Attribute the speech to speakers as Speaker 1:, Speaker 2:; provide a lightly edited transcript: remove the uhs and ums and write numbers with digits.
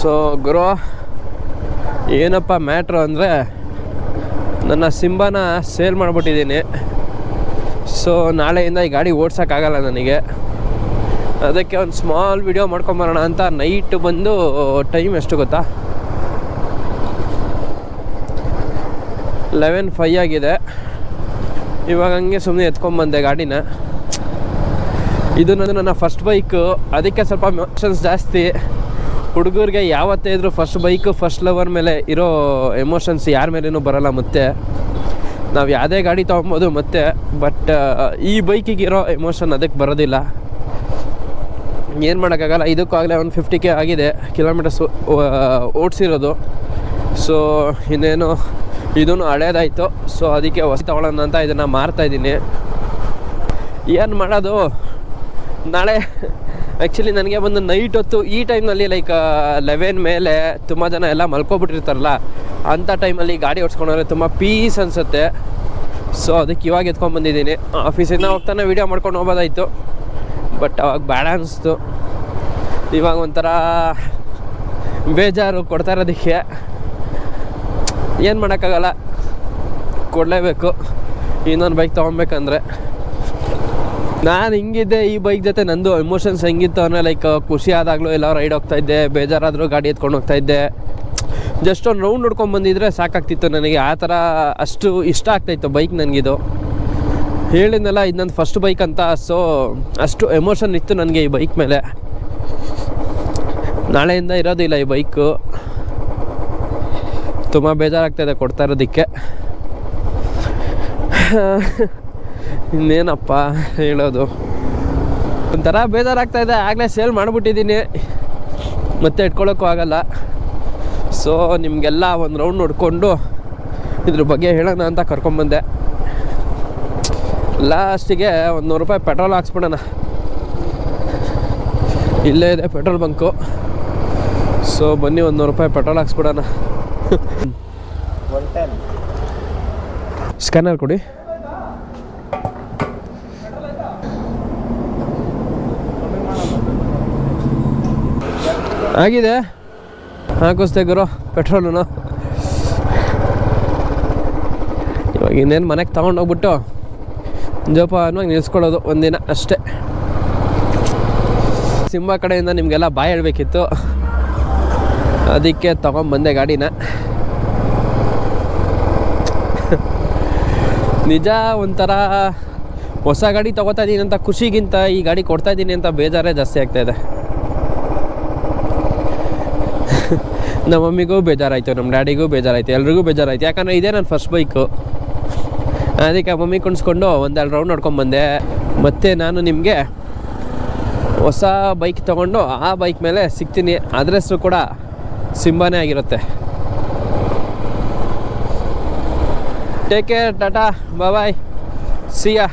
Speaker 1: So ಗುರು ಏನಪ್ಪ matter ಅಂದರೆ ನನ್ನ ಸಿಂಬಾನ ಸೇಲ್ ಮಾಡಿಬಿಟ್ಟಿದ್ದೀನಿ. ಸೊ ನಾಳೆಯಿಂದ ಈ ಗಾಡಿ ಓಡ್ಸೋಕ್ಕಾಗಲ್ಲ ನನಗೆ. ಅದಕ್ಕೆ ಒಂದು ಸ್ಮಾಲ್ ವಿಡಿಯೋ ಮಾಡ್ಕೊಂಬರೋಣ ಅಂತ ನೈಟ್ ಬಂದು ಟೈಮ್ ಎಷ್ಟು ಗೊತ್ತಾ, 11:05 ಆಗಿದೆ. ಇವಾಗ ಹಂಗೆ ಸುಮ್ಮನೆ ಎತ್ಕೊಂಬಂದೆ ಗಾಡಿನ. ಇದು ನನ್ನ ಫಸ್ಟ್ ಬೈಕು, ಅದಕ್ಕೆ ಸ್ವಲ್ಪ ಎಮೋಷನ್ಸ್ ಜಾಸ್ತಿ. ಹುಡುಗರಿಗೆ ಯಾವತ್ತೇ ಇದ್ರೂ ಫಸ್ಟ್ ಬೈಕು ಫಸ್ಟ್ ಲವರ್ ಮೇಲೆ ಇರೋ ಎಮೋಷನ್ಸ್ ಯಾರ ಮೇಲೇನೂ ಬರೋಲ್ಲ. ಮತ್ತು ನಾವು ಯಾವುದೇ ಗಾಡಿ ತೊಗೊಬೋದು ಮತ್ತು ಬಟ್ ಈ ಬೈಕಿಗಿರೋ ಎಮೋಷನ್ ಅದಕ್ಕೆ ಬರೋದಿಲ್ಲ. ಏನು ಮಾಡೋಕ್ಕಾಗಲ್ಲ. ಇದಕ್ಕೂ ಆಗಲೇ ಒಂದು 50K ಆಗಿದೆ ಕಿಲೋಮೀಟರ್ಸ್ ಓಡಿಸಿರೋದು. ಸೊ ಇನ್ನೇನು ಇದೂ ಹಳೇದಾಯಿತು. ಸೊ ಅದಕ್ಕೆ ಹೊಸ ತೊಗೊಳ್ಳೋಣ ಅಂತ ಇದನ್ನು ಮಾರ್ತಾಯಿದ್ದೀನಿ. ಏನು ಮಾಡೋದು, ನಾಳೆ ಆ್ಯಕ್ಚುಲಿ ನನಗೆ ಬಂದು ನೈಟ್ ಹೊತ್ತು ಈ ಟೈಮ್ನಲ್ಲಿ ಲೈಕ್ 11 ಮೇಲೆ ತುಂಬ ಜನ ಎಲ್ಲ ಮಲ್ಕೊಬಿಟ್ಟಿರ್ತಾರಲ್ಲ, ಅಂಥ ಟೈಮಲ್ಲಿ ಗಾಡಿ ಓಡಿಸ್ಕೊಂಡ್ರೆ ತುಂಬ ಪೀಸ್ ಅನಿಸುತ್ತೆ. ಸೊ ಅದಕ್ಕೆ ಇವಾಗ ಎತ್ಕೊಂಡ್ಬಂದಿದ್ದೀನಿ. ಆಫೀಸಿಂದ ಹೋಗ್ತಾನೆ ವೀಡಿಯೋ ಮಾಡ್ಕೊಂಡು ಹೋಗೋದಾಯಿತು, ಬಟ್ ಅವಾಗ ಬೇಡ ಅನಿಸ್ತು. ಇವಾಗ ಒಂಥರ ಬೇಜಾರು ಕೊಡ್ತಾ ಇರೋದಕ್ಕೆ. ಏನು ಮಾಡೋಕ್ಕಾಗಲ್ಲ, ಕೊಡಲೇಬೇಕು. ಇನ್ನೊಂದು ಬೈಕ್ ತೊಗೊಬೇಕಂದ್ರೆ ನಾನು ಹಿಂಗಿದ್ದೆ. ಈ ಬೈಕ್ ಜೊತೆ ನಂದು ಎಮೋಷನ್ಸ್ ಹೆಂಗಿತ್ತು ಅಂದರೆ ಲೈಕ್ ಖುಷಿ ಆದಾಗಲೂ ಎಲ್ಲ ರೈಡ್ ಹೋಗ್ತಾಯಿದ್ದೆ, ಬೇಜಾರಾದರೂ ಗಾಡಿ ಎತ್ಕೊಂಡು ಹೋಗ್ತಾಯಿದ್ದೆ. ಜಸ್ಟ್ ಒಂದು ರೌಂಡ್ ನೋಡ್ಕೊಂಡ್ಬಂದಿದ್ರೆ ಸಾಕಾಗ್ತಿತ್ತು ನನಗೆ. ಆ ಥರ ಅಷ್ಟು ಇಷ್ಟ ಆಗ್ತಾಯಿತ್ತು ಬೈಕ್ ನನಗಿದು. ಹೇಳಿದ್ನಲ್ಲ ಇದು ನನ್ನ ಫಸ್ಟ್ ಬೈಕ್ ಅಂತ. ಸೊ ಅಷ್ಟು ಎಮೋಷನ್ ಇತ್ತು ನನಗೆ ಈ ಬೈಕ್ ಮೇಲೆ. ನಾಳೆಯಿಂದ ಇರೋದಿಲ್ಲ ಈ ಬೈಕು. ತುಂಬ ಬೇಜಾರಾಗ್ತಾಯಿದೆ ಕೊಡ್ತಾ ಇರೋದಕ್ಕೆ. ಇನ್ನೇನಪ್ಪ ಹೇಳೋದು, ಒಂಥರ ಬೇಜಾರಾಗ್ತಾಯಿದೆ. ಆಗಲೇ ಸೇಲ್ ಮಾಡಿಬಿಟ್ಟಿದ್ದೀನಿ, ಮತ್ತೆ ಇಟ್ಕೊಳ್ಳೋಕ್ಕೂ ಆಗಲ್ಲ. ಸೊ ನಿಮಗೆಲ್ಲ ಒಂದು ರೌಂಡ್ ನೋಡಿಕೊಂಡು ಇದ್ರ ಬಗ್ಗೆ ಹೇಳೋಣ ಅಂತ ಕರ್ಕೊಂಬಂದೆ. ಲಾಸ್ಟಿಗೆ ಒಂದು ₹100 ಪೆಟ್ರೋಲ್ ಹಾಕ್ಸ್ಬಿಡೋಣ. ಇಲ್ಲೇ ಇದೆ ಪೆಟ್ರೋಲ್ ಬಂಕು. ಸೊ ಬನ್ನಿ ಒಂದು ₹100 ಪೆಟ್ರೋಲ್ ಹಾಕ್ಸ್ಬಿಡೋಣ. ಸ್ಕ್ಯಾನರ್ ಕೊಡಿ. ಆಗಿದೆ, ಹಾಕಿಸ್ತೆ ಗುರು ಪೆಟ್ರೋಲು. ಇವಾಗ ಇನ್ನೇನು ಮನೆಗೆ ತೊಗೊಂಡೋಗ್ಬಿಟ್ಟು ಜೋಪಾನವಾಗಿ ನಿಲ್ಸ್ಕೊಳ್ಳೋದು ಒಂದಿನ ಅಷ್ಟೇ. ಸಿಂಬಾ ಕಡೆಯಿಂದ ನಿಮಗೆಲ್ಲ ಬಾಯ್ ಹೇಳಬೇಕಿತ್ತು, ಅದಕ್ಕೆ ತೊಗೊಂಬಂದೆ ಗಾಡಿನ. ನಿಜ ಒಂಥರ ಹೊಸ ಗಾಡಿ ತೊಗೋತಾ ಇದ್ದೀನಿ ಅಂತ ಖುಷಿಗಿಂತ ಈ ಗಾಡಿ ಕೊಡ್ತಾ ಇದ್ದೀನಿ ಅಂತ ಬೇಜಾರೇ ಜಾಸ್ತಿ ಆಗ್ತಾಯಿದೆ. ನಮ್ಮ ಮಮ್ಮಿಗೂ ಬೇಜಾರಾಯಿತು, ನಮ್ಮ ಡ್ಯಾಡಿಗೂ ಬೇಜಾರಾಯಿತು, ಎಲ್ರಿಗೂ ಬೇಜಾರಾಯಿತು. ಯಾಕಂದರೆ ಇದೇ ನನ್ನ ಫಸ್ಟ್ ಬೈಕು. ಅದಕ್ಕೆ ಮಮ್ಮಿ ಕುಣಿಸ್ಕೊಂಡು ಒಂದೆರಡು ರೌಂಡ್ ನೋಡ್ಕೊಂಬಂದೆ. ಮತ್ತು ನಾನು ನಿಮಗೆ ಹೊಸ ಬೈಕ್ ತೊಗೊಂಡು ಆ ಬೈಕ್ ಮೇಲೆ ಸಿಗ್ತೀನಿ. ಅದ್ರ ಹೆಸರು ಕೂಡ ಸಿಂಬಾನೇ ಆಗಿರುತ್ತೆ. ಟೇಕ್ ಕೇರ್, ಟಾಟಾ, ಬಾಯ್, ಸಿ ಯಾ.